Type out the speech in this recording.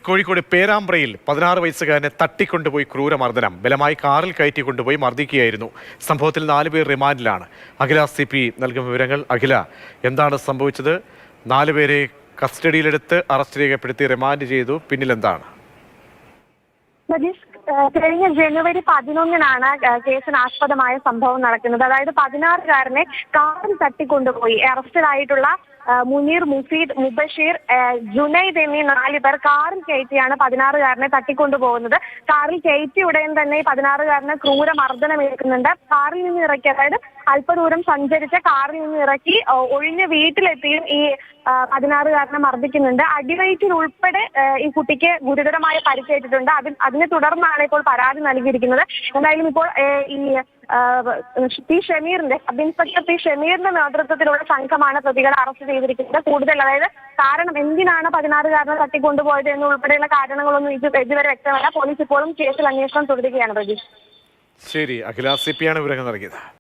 കോഴിക്കോട് പേരാമ്പ്രയിൽ 16 വയസ്സുകാരനെ തട്ടിക്കൊണ്ടുപോയി ക്രൂരമർദ്ദനം. ബലമായി കാറിൽ കയറ്റിക്കൊണ്ടുപോയി മർദ്ദിക്കുകയായിരുന്നു. സംഭവത്തിൽ 4 പേർ റിമാൻഡിലാണ്. അഖില CP നൽകും വിവരങ്ങൾ. അഖില, എന്താണ് സംഭവിച്ചത്? 4 പേരെ കസ്റ്റഡിയിലെടുത്ത് അറസ്റ്റ് രേഖപ്പെടുത്തി റിമാൻഡ് ചെയ്തു. പിന്നിലെന്താണ്? കഴിഞ്ഞ ജനുവരി 11-നാണ് കേസിനാസ്പദമായ സംഭവം നടക്കുന്നത്. അതായത് 16-കാരനെ കാറിൽ തട്ടിക്കൊണ്ടുപോയി അറസ്റ്റിലായിട്ടുള്ള മുനീർ, മുഫീദ്, മുബഷീർ, ജുനൈദ് എന്നീ 4 പേർ കാറിൽ കയറ്റിയാണ് 16-കാരനെ തട്ടിക്കൊണ്ടുപോകുന്നത്. കാറിൽ കയറ്റി ഉടൻ തന്നെ 16-കാരന് ക്രൂരമർദ്ദനം ഏൽക്കുന്നുണ്ട്. കാറിൽ നിന്ന് ഇറക്കി, അതായത് അല്പദൂരം സഞ്ചരിച്ച കാറിൽ നിന്ന് ഇറക്കി ഒഴിഞ്ഞ വീട്ടിലെത്തിയും ഈ 16-കാരനെ മർദ്ദിക്കുന്നുണ്ട്. അടിവയറ്റിൽ ഉൾപ്പെടെ ഈ കുട്ടിക്ക് ഗുരുതരമായ പരിക്കേറ്റിട്ടുണ്ട്. അതിനെ തുടർന്നാണ് ഇപ്പോൾ പരാതി നൽകിയിരിക്കുന്നത്. എന്തായാലും ഇപ്പോൾ ഈ സബ് ഇൻസ്പെക്ടർ പി ഷമീറിന്റെ നേതൃത്വത്തിലുള്ള സംഘമാണ് പ്രതികളെ അറസ്റ്റ് ചെയ്തിരിക്കുന്നത്. കൂടുതൽ, അതായത് കാരണം എന്തിനാണ് 16-കാരനെ തട്ടിക്കൊണ്ടുപോയത് എന്നുൾപ്പെടെയുള്ള കാരണങ്ങളൊന്നും ഇതുവരെ വ്യക്തമല്ല. പോലീസ് ഇപ്പോഴും കേസിൽ അന്വേഷണം തുടരുകയാണ്. പ്രതീക്ഷ. ശരി, അഖില CP ആണ് വിവരങ്ങൾ നൽകിയത്.